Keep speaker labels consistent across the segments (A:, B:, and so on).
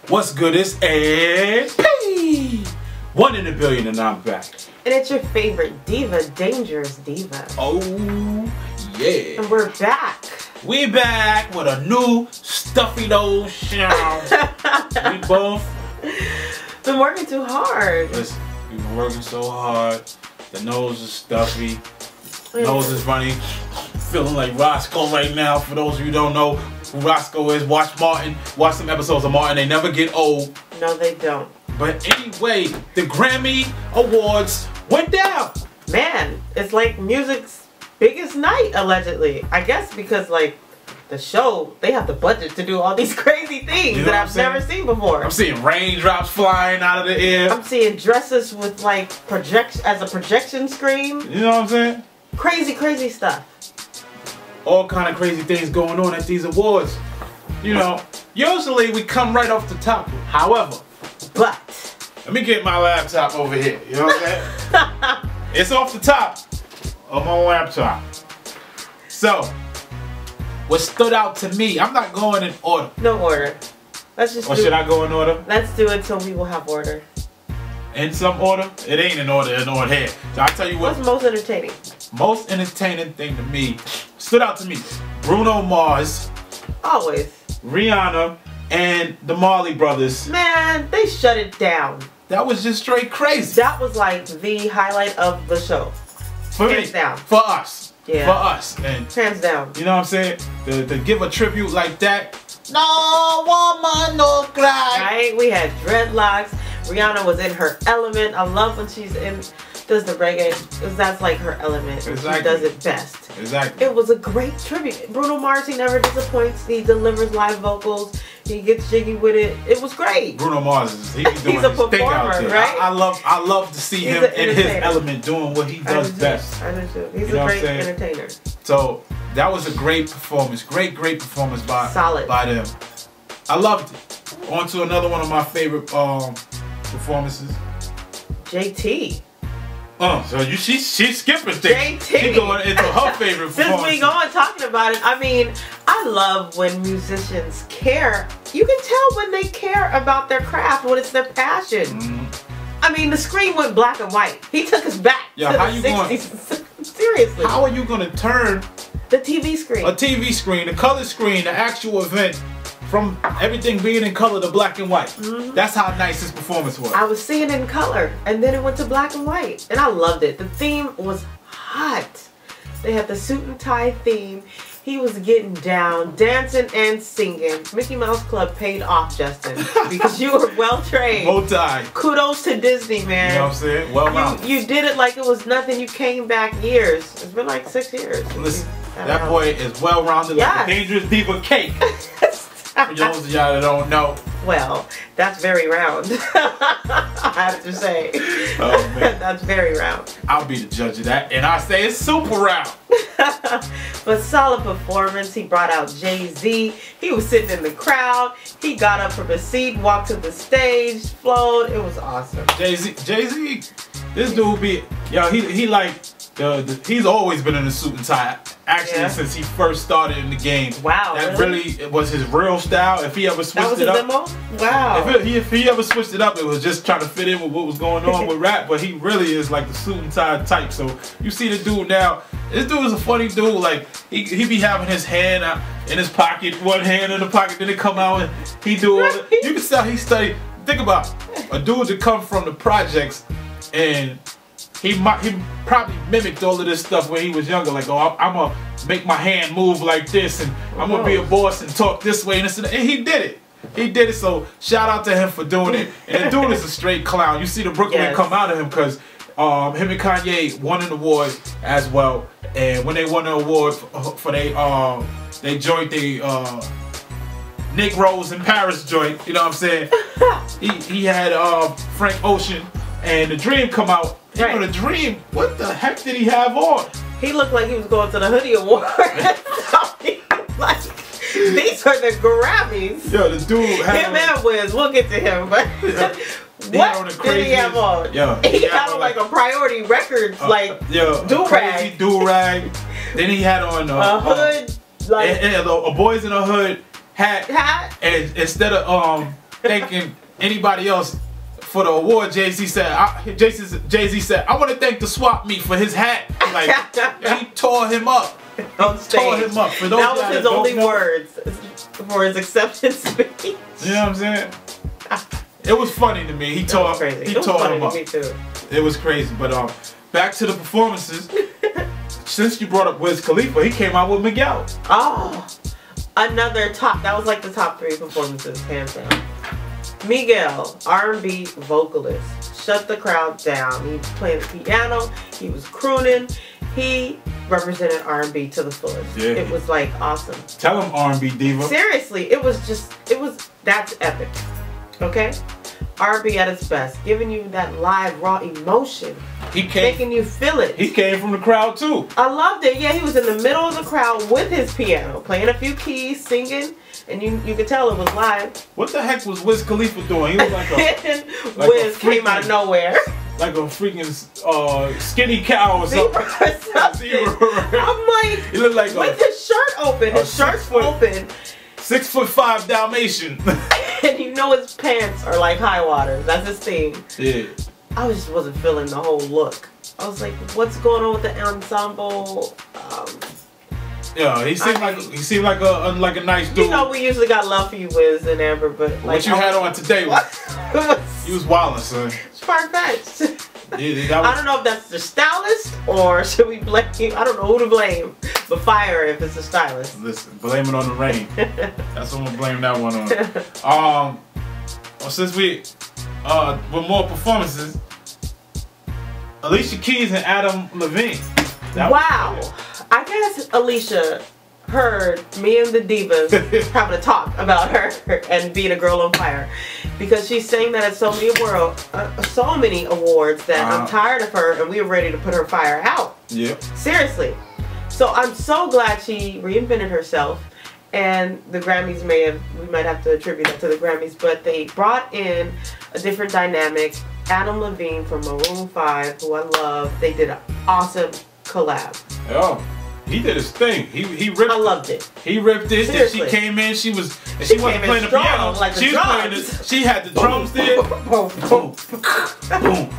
A: What's good? It's AP. 1 in a billion and I'm back.
B: And it's your favorite diva, Dangerous Diva.
A: Oh, yeah.
B: And we're back.
A: We back with a new stuffy nose show. We both
B: been working too hard.
A: Listen, we've been working so hard. The nose is stuffy. Nose is runny. Feeling like Roscoe right now. For those of you who don't know who Roscoe is, watch Martin. Watch some episodes of Martin. They never get old.
B: No, they don't.
A: But anyway, the Grammy Awards went down.
B: Man, it's like music's biggest night, allegedly. I guess because, like, the show, they have the budget to do all these crazy things that I've never seen before.
A: I'm seeing raindrops flying out of the air.
B: I'm seeing dresses with, like, as a projection screen.
A: You know what I'm saying?
B: Crazy, crazy stuff.
A: All kind of crazy things going on at these awards. You know, usually we come right off the top. However, let me get my laptop over here. You know what I'm saying? It's off the top of my laptop. So, what stood out to me, I'm not going in order.
B: No order. Let's just.
A: Or should I go in order?
B: Let's do it till we will have order.
A: In some order? It ain't in order here. So I'll tell you what.
B: What's most entertaining?
A: Most entertaining thing to me, stood out to me, Bruno Mars.
B: Always.
A: Rihanna and the Marley Brothers.
B: Man, they shut it down.
A: That was just straight crazy.
B: That was like the highlight of the show.
A: For
B: Hands
A: me.
B: down.
A: For us.
B: Yeah.
A: For us. And
B: hands down.
A: You know what I'm saying? To give a tribute like that. No woman, no cry.
B: Right? We had dreadlocks. Rihanna was in her element. I love when she's does the reggae, because that's like her element.
A: Exactly.
B: She does it best.
A: Exactly.
B: It was a great tribute. Bruno Mars, he never disappoints. He delivers live vocals. He gets jiggy with it. It was great.
A: Bruno Mars he's doing
B: he's a
A: his thing out
B: performer,
A: there.
B: right?
A: I love to see him in his element doing what he does best.
B: I do too. He's a great entertainer.
A: So that was a great performance. Great performance by them. I loved it. On to another one of my favorite performances.
B: JT.
A: So she's skipping things.
B: JT.
A: She's going into her favorite performance.
B: Since we going talking about it, I mean, I love when musicians care. You can tell when they care about their craft, when it's their passion. I mean, the screen went black and white. He took us back to the 60s. Seriously.
A: How are you going to turn
B: the TV screen?
A: A TV screen, a color screen, the actual event, from everything being in color to black and white. That's how nice this performance was.
B: I was seeing it in color, and then it went to black and white, and I loved it. The theme was hot. They had the suit and tie theme. He was getting down, dancing and singing. Mickey Mouse Club paid off, Justin, because you were well trained.
A: Multi.
B: Kudos to Disney, man.
A: You know what I'm saying? Well rounded.
B: You did it like it was nothing. You came back years. It's been like 6 years.
A: Listen, that boy is well rounded like a Dangerous Diva cake. For those of y'all that don't know.
B: Well, that's very round. I have to say.
A: Oh, man.
B: That's very round.
A: I'll be the judge of that. And I say it's super round.
B: But solid performance. He brought out Jay-Z. He was sitting in the crowd. He got up from his seat, walked to the stage, flowed. It was awesome.
A: Jay-Z, this dude be, yo, he like, he's always been in a suit and tie. Actually, since he first started in the game.
B: Wow,
A: that really was his real style. If he ever switched it up,
B: demo? Wow.
A: If he ever switched it up, it was just trying to fit in with what was going on with rap. But he really is like the suit and tie type. So you see the dude now. This dude is a funny dude. Like he be having his hand out in his pocket, one hand in the pocket, then it come out and he do all it. You can tell he studied. Think about a dude that come from the projects and. He probably mimicked all of this stuff when he was younger. Like, oh, I'm going to make my hand move like this, and I'm going to be a boss and talk this way. And he did it. He did it. So shout out to him for doing it. And the dude is a straight clown. You see the Brooklyn come out of him because him and Kanye won an award as well. And when they won the award for they joint, Nick Rose in Paris joint, you know what I'm saying? he had Frank Ocean and The Dream come out. You know, The Dream, what the heck did he have on?
B: He looked like he was going to the Hoodie Award. Like, these are the Grammys.
A: Yo, the dude had
B: him and Wiz, we'll get to him, but what did he have on?
A: Yo,
B: he had on like a Priority Records, like
A: do-rag. Do-rag. Then he had on
B: a hood, like
A: a Boys in a Hood hat. And instead of thanking anybody else for the award. Jay-Z said, Jay-Z said, I want to thank the swap meet for his hat. Like, he tore him up.
B: On stage.
A: Tore him up. For those
B: that was his only words for his acceptance speech.
A: You know what I'm saying? It was funny to me. He tore him up.
B: Me too.
A: It was crazy. But back to the performances. Since you brought up Wiz Khalifa, he came out with Miguel.
B: Oh, another top. That was like the top 3 performances, hands down. Miguel, R&B vocalist, shut the crowd down. He was playing the piano. He was crooning. He represented R&B to the fullest. Yeah. It was like awesome.
A: Tell him R&B diva.
B: Seriously, that's epic. Okay? R&B at its best, giving you that live raw emotion. Making you feel it.
A: He came from the crowd too.
B: I loved it. Yeah, he was in the middle of the crowd with his piano, playing a few keys, singing, and you could tell it was live.
A: What the heck was Wiz Khalifa doing? He was like a
B: Wiz came out of nowhere.
A: Like a freaking skinny cow or something. Zebra.
B: I'm like,
A: he looked like
B: with his shirt open. His shirt's open.
A: 6'5" Dalmatian.
B: And you know his pants are like high waters. That's his thing.
A: Yeah.
B: I just wasn't feeling the whole look. I was like, what's going on with the ensemble?
A: Yeah, he seemed like a nice dude.
B: You know, we usually got love for you, Wiz and Amber, but like
A: what you had on today was you was wildin', son.
B: It's far-fetched.
A: Yeah,
B: I don't know if that's the stylist or should we blame? I don't know who to blame, but fire if it's the stylist.
A: Listen, blame it on the rain. That's what I'm gonna blame that one on. Well, since we with more performances, Alicia Keys and Adam Levine.
B: Wow. I guess Alicia heard me and the divas having a talk about her and being a girl on fire, because she's saying that at so many awards that I'm tired of her and we were ready to put her fire out.
A: Yeah.
B: Seriously. So I'm so glad she reinvented herself, and the Grammys we might have to attribute that to the Grammys, but they brought in a different dynamic. Adam Levine from Maroon 5, who I love, they did an awesome collab.
A: Oh. He did his thing. He ripped. I
B: loved it.
A: He ripped it.
B: Seriously.
A: And she came in. She wasn't playing the piano.
B: Like
A: she was playing. She had the drums there. Boom, boom, boom,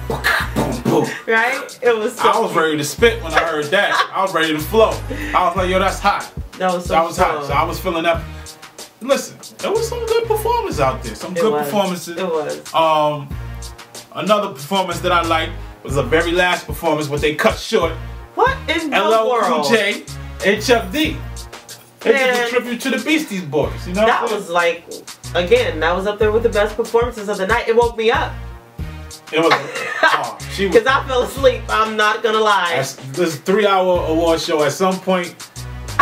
A: boom.
B: Right? It was.
A: I was ready to spit when I heard that. I was ready to flow. I was like, yo, that's hot.
B: That was
A: hot. So I was feeling that. Listen, there was some good performances out there. Some good performances.
B: It was.
A: Another performance that I liked was the very last performance, but they cut short.
B: What in the
A: LL
B: world?
A: Cool J and Chuck D. It's a tribute to the Beastie Boys. You know
B: that was like, again, that was up there with the best performances of the night. It woke me up.
A: It was.
B: Because I fell asleep. I'm not gonna lie.
A: This 3-hour award show. At some point,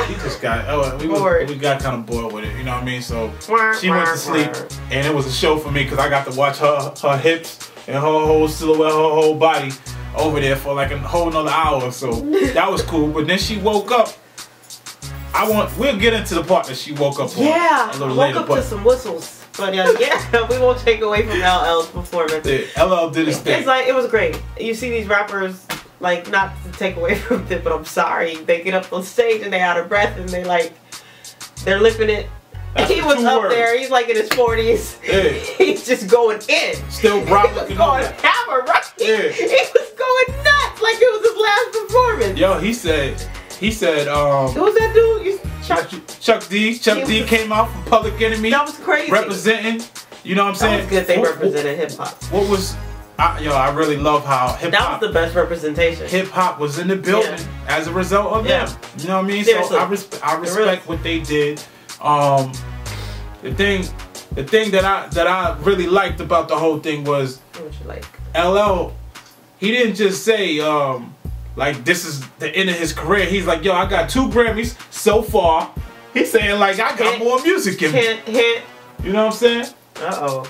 A: we just got bored. We got kind of bored with it. You know what I mean? So she went to sleep, and it was a show for me because I got to watch her hips and her whole silhouette, her whole body over there for like a whole another hour or so. That was cool. But then she woke up. We'll get into the part that she woke up on.
B: Yeah,
A: a little
B: woke
A: later,
B: up to some whistles. But yeah, we won't take away from LL's performance.
A: Yeah, LL did his thing.
B: It's like, it was great. You see these rappers, like, not to take away from it, but I'm sorry, they get up on stage and they out of breath and they're lipping it. He was up there. He's like in his 40s. Yeah. He's just going in.
A: Still rocking.
B: He was going hammer, right? Yeah. He was going nuts like it was his last performance.
A: Yo, he said.
B: Who was that dude?
A: Chuck D. Chuck D came out from Public Enemy.
B: That was crazy.
A: Representing. You know what I'm saying?
B: That was good. They represented hip hop.
A: What was? I really love how hip hop.
B: That was the best representation.
A: Hip hop was in the building as a result of them. You know what I mean?
B: Seriously.
A: So I respect what they did. The thing that I really liked about the whole thing was
B: what you like.
A: LL. He didn't just say like this is the end of his career. He's like, yo, I got 2 Grammys so far. He's saying like I got more music in me.
B: Hint.
A: You know what I'm saying?
B: Yeah,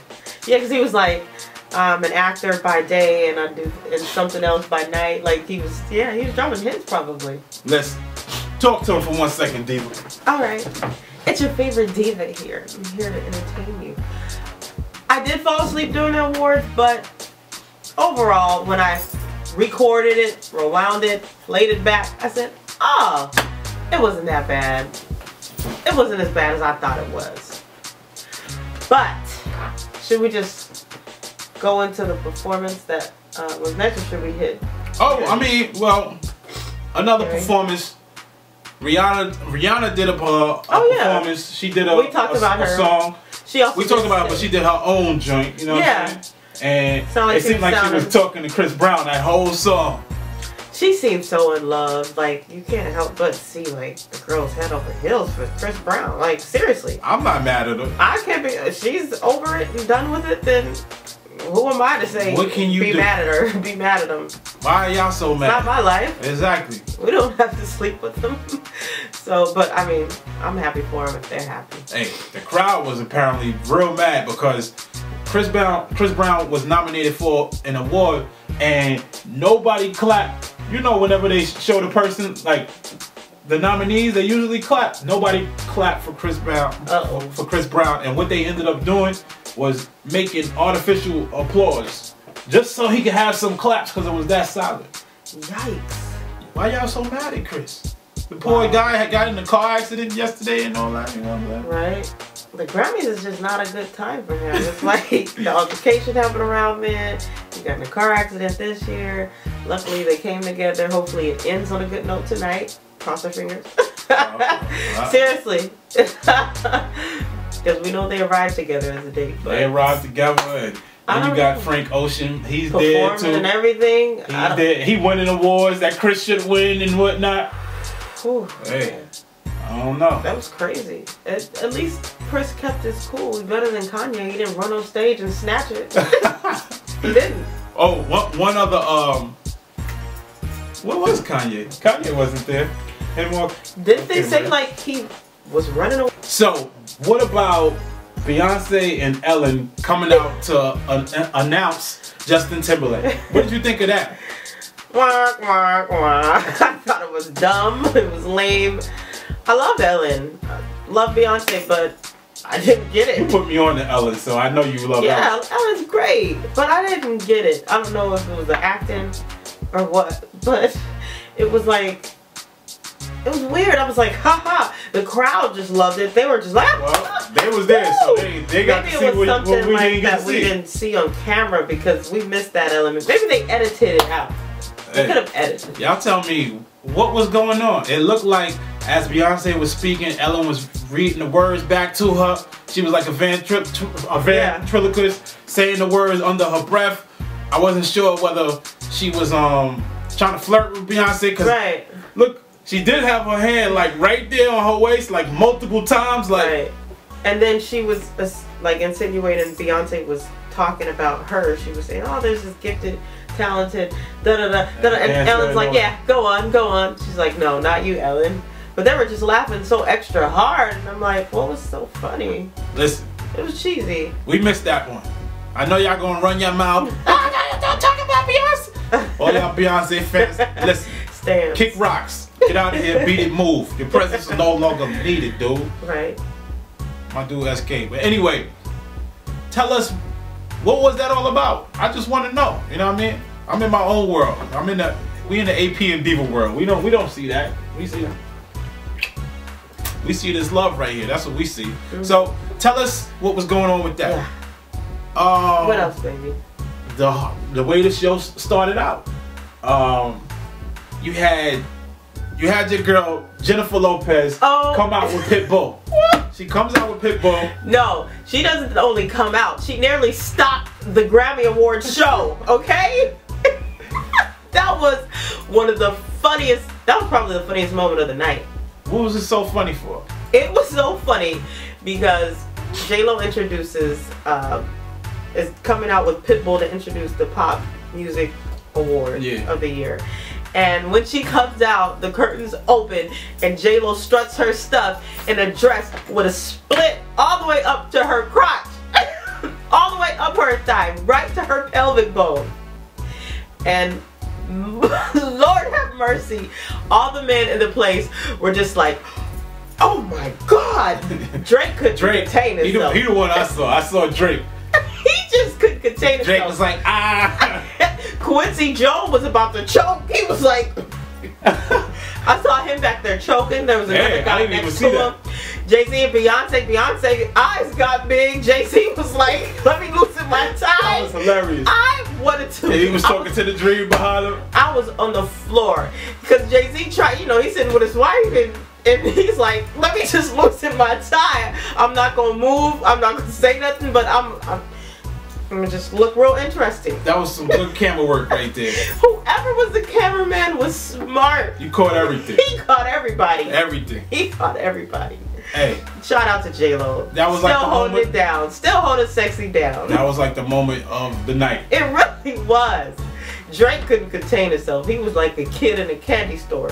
B: because he was like, I'm an actor by day and I do something else by night. Like he was dropping hits probably.
A: Let's talk to him for 1 second, Diva.
B: All right. It's your favorite diva here. I'm here to entertain you. I did fall asleep during the awards, but overall, when I recorded it, rewound it, played it back, I said, oh, it wasn't that bad. It wasn't as bad as I thought it was. But should we just go into the performance that was next, or should we hit?
A: Oh, I mean, well, another performance. Rihanna did a performance. She did
B: we talked about her
A: song.
B: She also
A: we talked about it, but she did her own joint. You know what I'm saying? And
B: like
A: it seemed like she was talking to Chris Brown that whole song.
B: She seems so in love. Like, you can't help but see, like, the girl's head over heels for Chris Brown. Like, seriously.
A: I'm not mad at her.
B: I can't be. She's over it and done with it, then who am I to say
A: what can you
B: be
A: do?
B: mad at her? Be mad at him.
A: Why are y'all so mad?
B: It's not my life.
A: Exactly.
B: We don't have to sleep with them. So, but I mean, I'm happy for them if they're happy.
A: Hey, the crowd was apparently real mad because Chris Brown was nominated for an award and nobody clapped. You know, whenever they show the person, like the nominees, they usually clap. Nobody clapped for Chris Brown. For Chris Brown, and what they ended up doing was making artificial applause just so he could have some claps because it was that solid.
B: Yikes!
A: Why y'all so mad at Chris? The poor guy had got in a car accident yesterday and all that. You know what I'm saying?
B: Right. The Grammys is just not a good time for him. It's like the altercation happened around then. He got in a car accident this year. Luckily, they came together. Hopefully, it ends on a good note tonight. Cross our fingers. Seriously. Because we know they arrived together as a date.
A: They arrived together, and then you got Frank Ocean. He's there too.
B: And everything.
A: He's there. He winning awards that Chris should win and whatnot.
B: Whew,
A: hey, I don't know.
B: That was crazy. At least Chris kept his cool. He's better than Kanye. He didn't run on stage and snatch it. He didn't.
A: Oh, one other what was Kanye? Kanye wasn't there.
B: Didn't they say like he was running away?
A: So, what about Beyonce and Ellen coming out to announce Justin Timberlake? What did you think of that?
B: Wah, wah, wah. I thought it was dumb. It was lame. I love Ellen. I love Beyonce, but I didn't get it.
A: You put me on to Ellen, so I know you love Ellen.
B: Yeah, Ellen's great, but I didn't get it. I don't know if it was the acting or what, but it was like, it was weird. I was like, haha. The crowd just loved it. They were just like,
A: well, they was there, so they got to see what we didn't get to see.
B: We didn't see on camera because we missed that element. Maybe they edited it out. They could have edited.
A: Y'all tell me what was going on. It looked like as Beyonce was speaking, Ellen was reading the words back to her. She was like a ventriloquist saying the words under her breath. I wasn't sure whether she was trying to flirt with Beyonce because look, she did have her hand like right there on her waist like multiple times, like.
B: And then she was like insinuating Beyonce was talking about her. She was saying, "Oh, there's this gifted, talented, da da da da," and Ellen's like, "Yeah, go on, go on." She's like, "No, not you, Ellen." But they were just laughing so extra hard, and I'm like, "What was so funny?"
A: Listen,
B: it was cheesy.
A: We missed that one. I know y'all gonna run your mouth. Don't talk about Beyonce. All y'all Beyonce fans, listen. Kick rocks. Get out of here. Beat it. Move. Your presence is no longer needed, dude.
B: Right.
A: My dude SK. But anyway, tell us, what was that all about? I just want to know. You know what I mean? I'm in my own world. We in the ApnDiva world. We don't see that. We see this love right here. That's what we see. So tell us what was going on with that.
B: Yeah. What else, baby?
A: The way the show started out. You had your girl Jennifer Lopez come out with Pitbull. She comes out with Pitbull.
B: No, she doesn't only come out. She nearly stopped the Grammy Awards show, okay? That was one of the funniest, that was probably the funniest moment of the night.
A: What was it so funny for?
B: It was so funny because J-Lo introduces, is coming out with Pitbull to introduce the Pop Music Award of the year. And when she comes out, the curtains open and J-Lo struts her stuff in a dress with a split all the way up to her crotch. All the way up her thigh, right to her pelvic bone. And Lord have mercy, all the men in the place were just like, oh my God. Drake couldn't contain himself.
A: He the one I saw. I saw Drake.
B: He just couldn't contain himself.
A: Drake was like, ah.
B: Quincy Jones was about to choke. He was like, I saw him back there choking. There was another guy next to him. Jay-Z and Beyonce. Beyonce's eyes got big. Jay-Z was like, let me loosen my tie.
A: That was hilarious.
B: I wanted to.
A: And he was talking to the dream behind him.
B: I was on the floor because Jay-Z tried, you know, he's sitting with his wife and he's like, let me just loosen my tie. I'm not gonna move. I'm not gonna say nothing, but I'm gonna just look real interesting.
A: That was some good camera work right there.
B: Whoever was the cameraman was smart.
A: You caught everything.
B: He caught everybody.
A: Everything.
B: He caught everybody.
A: Hey.
B: Shout out to J-Lo.
A: That was
B: still
A: like the
B: holding
A: moment.
B: it down. Still holding sexy down.
A: That was like the moment of the night.
B: It really was. Drake couldn't contain himself. He was like a kid in a candy store.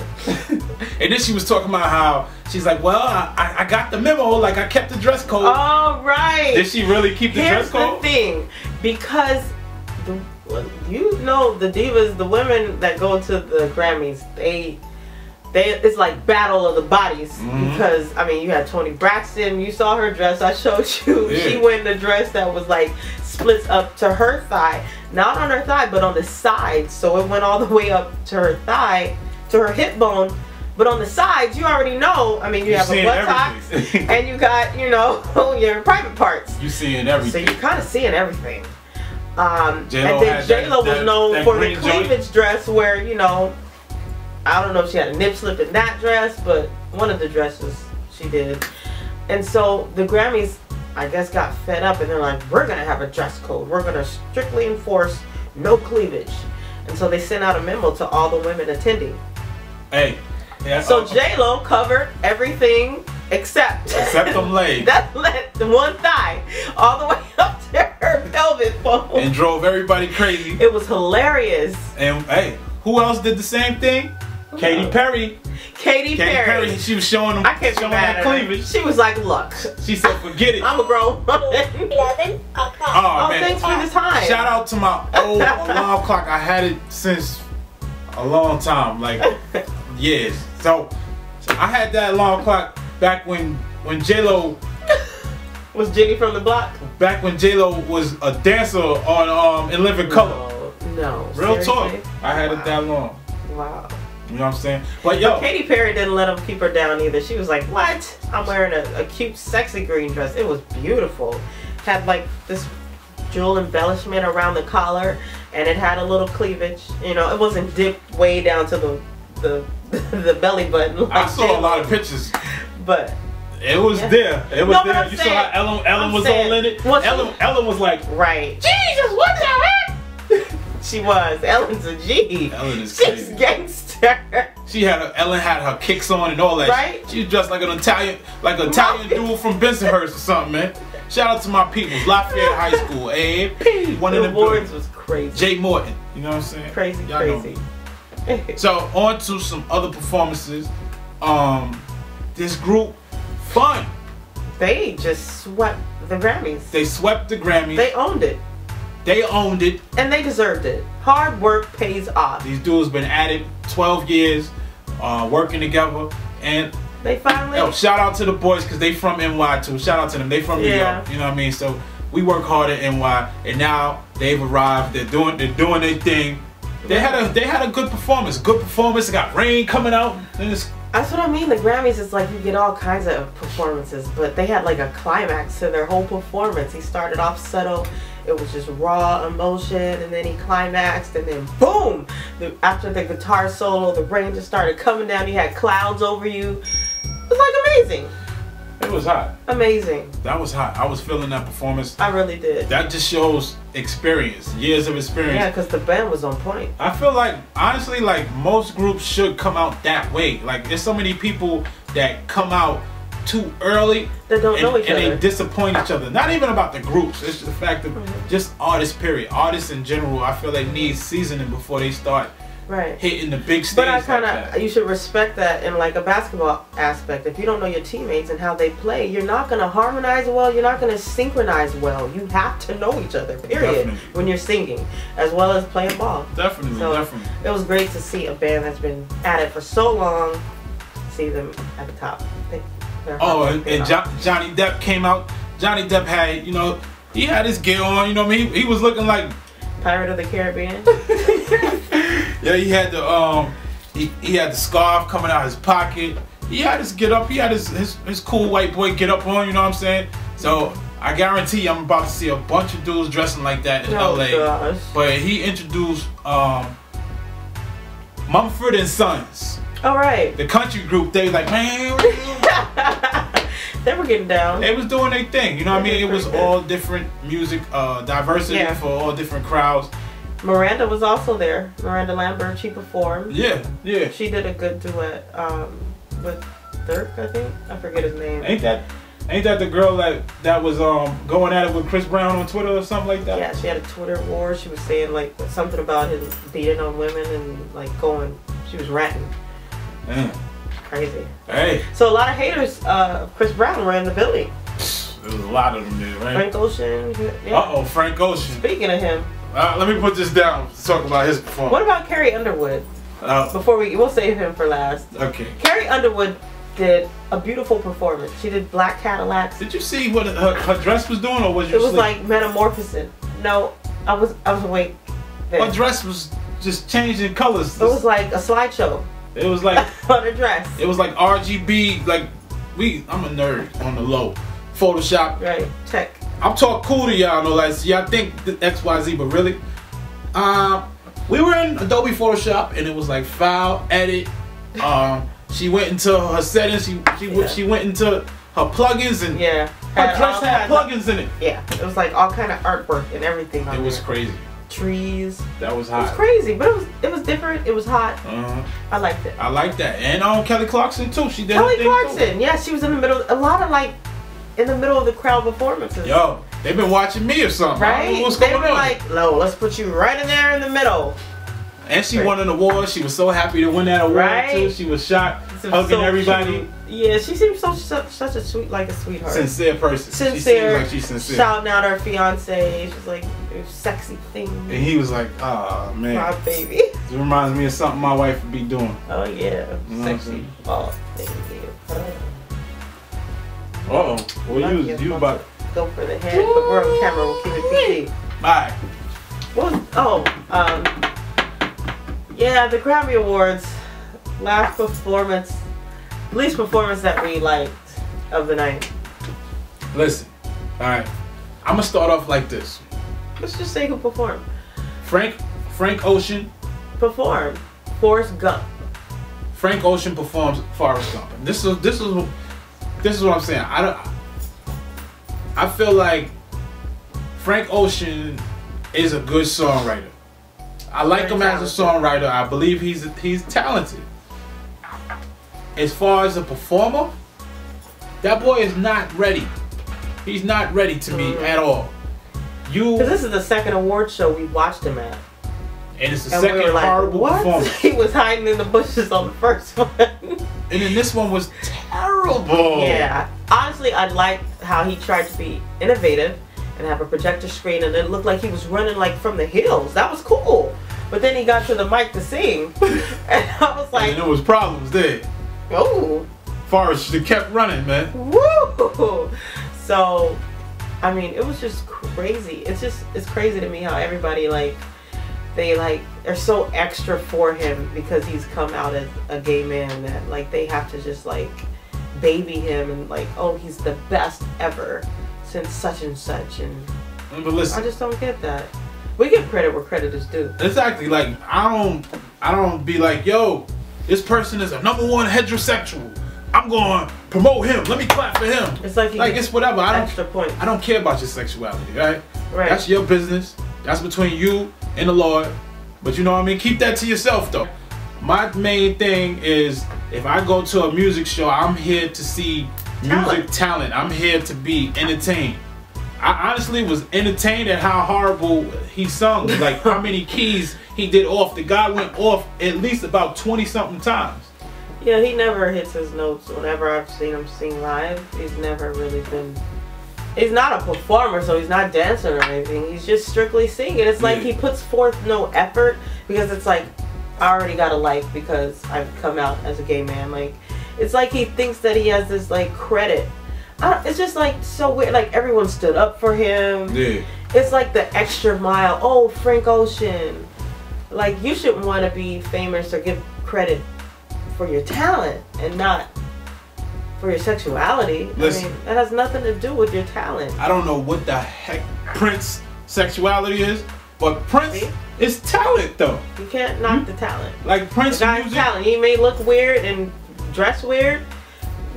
A: And then she was talking about how she's like, well, I got the memo, like I kept the dress code.
B: Oh, right.
A: Did she really keep the dress code?
B: Here's the thing, because you know the divas, the women that go to the Grammys, they it's like battle of the bodies. Because I mean, you had Toni Braxton, you saw her dress, I showed you.
A: Yeah.
B: She went in a dress that was like splits up to her thigh, not on her thigh but on the side, so it went all the way up to her thigh, to her hip bone. But on the sides, you already know, I mean, you have a buttocks and you got, you know, your private parts.
A: You seeing everything.
B: So you're kind of seeing everything. And
A: J-Lo
B: then J-Lo was known for the cleavage
A: joint
B: dress where, you know, I don't know if she had a nip slip in that dress, but one of the dresses she did. And so the Grammys, I guess, got fed up and they're like, we're going to have a dress code. We're going to strictly enforce no cleavage. And so they sent out a memo to all the women attending.
A: Hey. Yeah,
B: so J-Lo covered everything except
A: them legs.
B: That let the one thigh all the way up to her pelvic bone.
A: And drove everybody crazy.
B: It was hilarious.
A: And hey, who else did the same thing? Katy Perry.
B: Katy Perry.
A: She was showing them.
B: I can't showing that cleavage. She was like, look.
A: She said, forget it.
B: I'm a grown woman.
C: 11 o'clock.
A: Oh, man.
B: Thanks for the time.
A: Shout out to my old alarm clock. I had it since a long time, like years. So I had that alarm clock back when J-Lo
B: was Jenny from the Block.
A: Back when J-Lo was a dancer on In Living Color.
B: No.
A: Real
B: Seriously?
A: talk. I had it that long.
B: Wow.
A: You know what I'm saying? But yo,
B: Katy Perry didn't let him keep her down either. She was like, what? I'm wearing a cute, sexy green dress. It was beautiful. Had like this jewel embellishment around the collar, and it had a little cleavage. You know, it wasn't dipped way down to the belly button. Like
A: I saw a lot of pictures.
B: But
A: it was there. It was there. You
B: saying,
A: saw how Ellen was all in it? Ellen was like,
B: right. Jesus, what the heck? She was. Ellen's a G.
A: Ellen is
B: She's
A: crazy.
B: Gangster.
A: Ellen had her kicks on and all that.
B: Right?
A: She was dressed like an Italian dude from Bensonhurst or something, man. Shout out to my peoples, Lafayette High School, one of
B: the
A: the
B: awards was crazy.
A: Jay Morton, you know what I'm saying?
B: Crazy.
A: So on to some other performances. This group, Fun.
B: They just swept the Grammys.
A: They swept the Grammys.
B: They owned it.
A: They owned it.
B: And they deserved it. Hard work pays off.
A: These dudes been at it 12 years, working together, and
B: they finally.
A: Yo, shout out to the boys because they from NY too. Shout out to them. They from New York. You know what I mean? So we work hard at NY, and now they've arrived. They're doing their thing. They had a good performance. Good performance. They got Rain coming out.
B: That's what I mean. The Grammys is like you get all kinds of performances, but they had like a climax to their whole performance. He started off subtle. It was just raw emotion, and then he climaxed, and then boom! After the guitar solo, the rain just started coming down. You had clouds over you. It was like amazing.
A: It was hot.
B: Amazing.
A: That was hot. I was feeling that performance.
B: I really did.
A: That just shows experience, years of experience.
B: Yeah, because the band was on point.
A: I feel like, honestly, like most groups should come out that way. Like there's so many people that come out too early
B: that don't know each other,
A: and they disappoint each other. Not even about the groups. It's just the fact of just artists, period. Artists in general, I feel they need seasoning before they start hitting the big stage.
B: But I kind of, you should respect that in like a basketball aspect. If you don't know your teammates and how they play, you're not going to harmonize well. You're not going to synchronize well. You have to know each other, period.
A: Definitely. When
B: you're singing, as well as playing ball.
A: Definitely,
B: so
A: definitely.
B: It was great to see a band that's been at it for so long, see them at the top.
A: Oh, and Johnny Depp came out. Johnny Depp had, you know, he had his gear on, you know what I mean? He was looking like
B: Pirate of the Caribbean.
A: Yeah, he had the he had the scarf coming out his pocket. he had his get up, he had his cool white boy get up on, you know what I'm saying? So I guarantee I'm about to see a bunch of dudes dressing like that in LA.
B: Gosh.
A: But he introduced Mumford and Sons.
B: All right.
A: The country group, they like, man,
B: they were getting down.
A: they was doing their thing, you know what I mean? It was all different music, diversity for all different crowds.
B: Miranda was also there. Miranda Lambert, she performed.
A: Yeah, yeah.
B: She did a good duet with Dirk, I think. I forget his name.
A: Ain't that the girl that was going at it with Chris Brown on Twitter or something like that?
B: Yeah, she had a Twitter war. She was saying like something about him beating on women and like she was ranting.
A: Man.
B: Crazy.
A: Hey.
B: So a lot of haters of Chris Brown were in the building.
A: There was a lot of them there, right?
B: Frank Ocean. Yeah.
A: Uh-oh, Frank Ocean.
B: Speaking of him.
A: Let me put this down to talk about his performance.
B: What about Carrie Underwood? Before we'll save him for last.
A: Okay.
B: Carrie Underwood did a beautiful performance. She did Black Cadillacs.
A: Did you see what her dress was doing, or was you?
B: It was like metamorphosing. No, I was awake. Then.
A: Her dress was just changing colors.
B: It was like a slideshow.
A: It was like
B: on a dress.
A: It was like RGB. Like I'm a nerd on the low. Photoshop.
B: Right. Tech.
A: I'm talking cool to y'all, know, like, y'all think XYZ, but really, we were in Adobe Photoshop, and it was like file, edit. She went into her settings. She went into her plugins, and
B: her
A: dress had plugins in it.
B: Yeah, it was like all kind of artwork and everything.
A: It was crazy.
B: Trees.
A: That was hot.
B: It was crazy, but it was different. It was hot. I liked it.
A: I like that, and Kelly Clarkson too. She did
B: Kelly Clarkson. Yeah, she was in the middle. A lot of like. In the middle of the crowd performances.
A: Yo, they've been watching me or something.
B: Right?
A: I don't know what's going on.
B: Like, no, let's put you right in there in the middle.
A: And she won an award. She was so happy to win that award too. She was shot, hugging everybody.
B: Cute. Yeah, she seems such a sweetheart.
A: Sincere person.
B: Sincere.
A: She seems like she's sincere.
B: Shouting out her fiance. She's like a sexy thing.
A: And he was like, oh man.
B: My baby.
A: It reminds me of something my wife would be doing.
B: Oh yeah. Sexy. Oh, thank you.
A: Uh-oh. Well, you about to
B: go for the head, but we're on camera. We'll keep it PG.
A: Bye.
B: Yeah, the Grammy Awards. Least performance that we liked of the night.
A: Listen, all right. I'm gonna start off like this.
B: Let's just say who performed.
A: Frank Ocean.
B: Performed. Forrest Gump.
A: Frank Ocean performs Forrest Gump. And this is what I'm saying. I feel like Frank Ocean is a good songwriter. I like him as a songwriter. I believe he's talented. As far as a performer, that boy is not ready. He's not ready to me at all.
B: Because this is the second award show we watched him at.
A: And it's the second horrible performance.
B: He was hiding in the bushes on the first one.
A: And then this one was terrible.
B: Yeah. Honestly, I liked how he tried to be innovative and have a projector screen, and it looked like he was running like from the hills. That was cool. But then he got to the mic to sing, and I was like,
A: and there was problems there.
B: Oh.
A: Forrest should have kept running, man.
B: Woo! So, I mean, it was just crazy. It's crazy to me how everybody they're so extra for him because he's come out as a gay man that like they have to just like baby him and like, oh, he's the best ever since such and such. And
A: but listen,
B: I just don't get that. We give credit where credit is due.
A: Exactly. Like I don't be like, yo, this person is a #1 heterosexual. I'm going to promote him. Let me clap for him.
B: It's like
A: it's whatever. I don't care about your sexuality, right?
B: Right.
A: That's your business. That's between you and the Lord. But you know what I mean? Keep that to yourself, though. My main thing is if I go to a music show, I'm here to see music talent. I'm here to be entertained. I honestly was entertained at how horrible he sung. Like how many keys he did off. The guy went off at least about 20-something times.
B: Yeah, he never hits his notes. Whenever I've seen him sing live, he's never really been... He's not a performer, so he's not dancing or anything. He's just strictly singing. It's like he puts forth no effort because it's like, I already got a life because I've come out as a gay man. Like, it's like he thinks that he has this like credit. It's just like so weird. Like everyone stood up for him.
A: Yeah.
B: It's like the extra mile. Oh, Frank Ocean. Like you shouldn't want to be famous or give credit for your talent and not for your sexuality.
A: Listen,
B: I mean, that has nothing to do with your talent.
A: I don't know what the heck Prince sexuality is, but Prince is talent though.
B: You can't knock the talent.
A: Like Prince
B: the guy's
A: music.
B: talent. He may look weird and dress weird.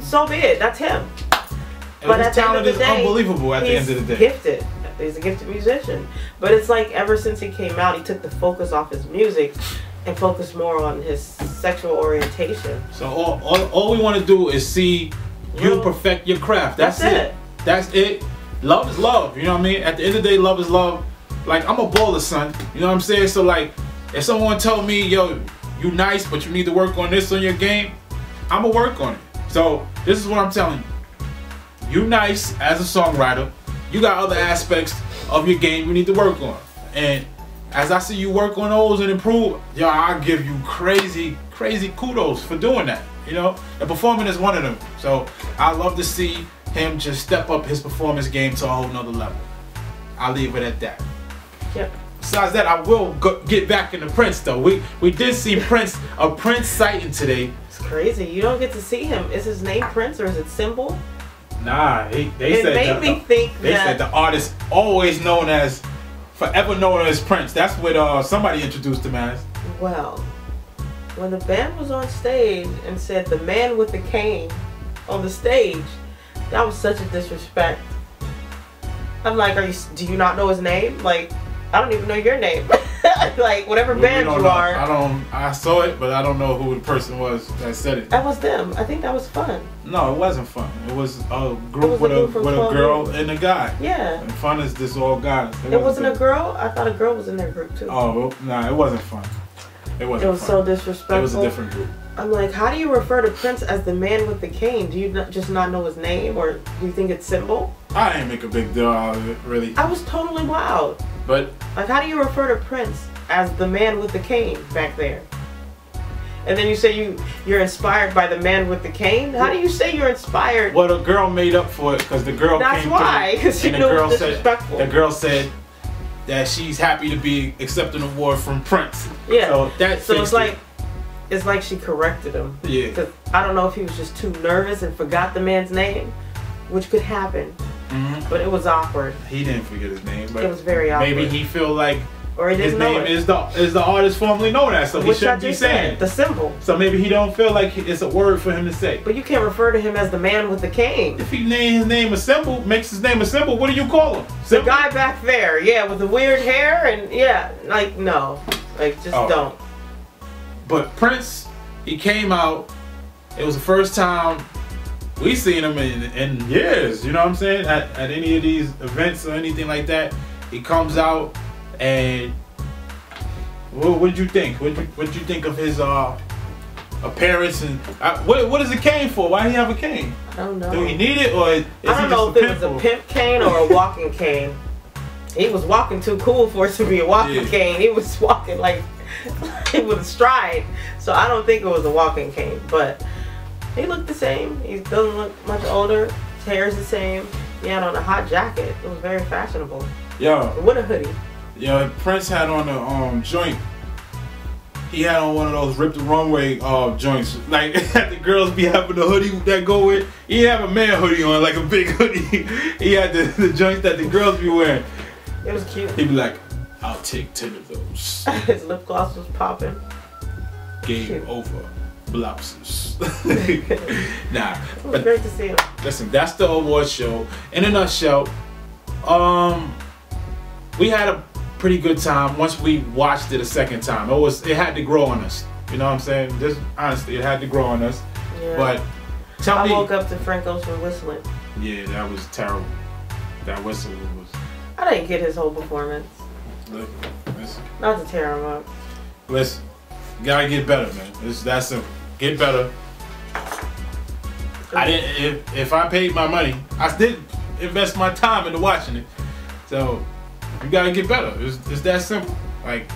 B: So be it. That's him.
A: But his talent is unbelievable at the end of the day.
B: Gifted. He's a gifted musician. But it's like ever since he came out, he took the focus off his music and focused more on his sexual orientation.
A: So all we want to do is see you perfect your craft. That's it. That's it. Love is love. You know what I mean? At the end of the day, love is love. Like, I'm a baller, son. You know what I'm saying? So like, if someone told me, yo, you nice, but you need to work on this on your game, I'ma work on it. So this is what I'm telling you. You nice as a songwriter. You got other aspects of your game you need to work on. And as I see you work on those and improve, yo, I'll give you crazy, crazy kudos for doing that. You know, and performing is one of them. So I love to see him just step up his performance game to a whole nother level. I'll leave it at that.
B: Yep.
A: Besides that, I will get back into Prince though. We did see Prince, a Prince sighting today.
B: It's crazy. You don't get to see him. Is his name Prince or is it Symbol?
A: Nah, they
B: made me think
A: they said the artist always known as, forever known as Prince. That's what somebody introduced him as.
B: Well, when the band was on stage and said the man with the cane on the stage, that was such a disrespect. I'm like, do you not know his name? Like, I don't even know your name. Like, whatever band you are.
A: I saw it, but I don't know who the person was that said it.
B: That was them. I think that was fun.
A: No, it wasn't fun. It was a group with a girl and a guy.
B: Yeah.
A: And fun is just all guys.
B: It wasn't a girl? I thought a girl was in their group too.
A: Oh, well, nah, it wasn't fun. It wasn't.
B: It was so disrespectful.
A: It was a different group.
B: I'm like, how do you refer to Prince as the man with the cane? Do you just not know his name, or do you think it's Symbol?
A: I ain't make a big deal out of it, really.
B: I was totally wild.
A: But
B: like, how do you refer to Prince as the man with the cane back there? And then you say you're inspired by the man with the cane? How do you say you're inspired?
A: Well, the girl made up for it because the girl came through.
B: That's why, because she knew it was disrespectful.
A: The girl said that she's happy to be accepting an award from Prince.
B: Yeah.
A: So
B: it's like she corrected him.
A: Yeah.
B: Because I don't know if he was just too nervous and forgot the man's name, which could happen. Mm-hmm. But it was awkward.
A: He didn't forget his name, but
B: it was very awkward.
A: Maybe he feel like
B: or he didn't
A: his name is the artist formerly known as, so he shouldn't be saying
B: the Symbol.
A: So maybe he don't feel like it's a word for him to say.
B: But you can't refer to him as the man with the cane.
A: If he names his name a Symbol, makes his name a Symbol, what do you call him? Symbol?
B: The guy back there, yeah, with the weird hair and yeah, like no, like just don't.
A: But Prince, he came out. It was the first time we seen him in years. You know what I'm saying? At any of these events or anything like that, he comes out. And what did you think? What did you think of his appearance? And what is a cane for? Why do he have a cane?
B: I don't know.
A: Do he need it, or is
B: I don't know if it was a pimp cane or a walking cane. He was walking too cool for it to be a walking cane. He was walking like with a stride. So I don't think it was a walking cane. But he looked the same. He doesn't look much older. His hair is the same. He had on a hot jacket. It was very fashionable.
A: Yeah.
B: With a hoodie.
A: Yeah, Prince had on a joint. He had on one of those Rip the Runway joints. Like the girls be having the hoodie that go with. He didn't have a man hoodie on, like a big hoodie. He had the joints that the girls be wearing.
B: It was cute.
A: He'd be like, I'll take 10 of those.
B: His lip gloss was popping.
A: Game over. Blouses. Nah.
B: It was great to see him.
A: Listen, that's the award show. In a nutshell, we had a pretty good time once we watched it a second time. It had to grow on us. You know what I'm saying? Just honestly, it had to grow on us.
B: Yeah.
A: But tell me,
B: I woke up to Frank Ocean whistling.
A: Yeah, that was terrible. That whistle was.
B: I didn't get his whole performance.
A: Listen.
B: Not to tear him up.
A: Listen, you gotta get better, man. It's that simple. Get better. I didn't. If I paid my money, I did invest my time into watching it. So. You gotta get better. It's that simple. Like,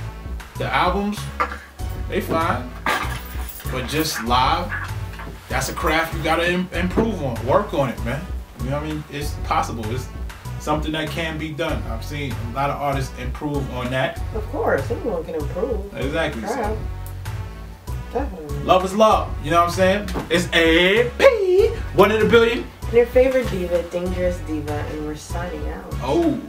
A: the albums, they fine. But just live, that's a craft you gotta improve on. Work on it, man. You know what I mean? It's possible. It's something that can be done. I've seen a lot of artists improve on that.
B: Of course, anyone can improve.
A: Exactly. So.
B: Definitely.
A: Love is love. You know what I'm saying? It's AP. 1 in a billion.
B: And your favorite diva, Dangerous Diva, and we're signing out.
A: Oh.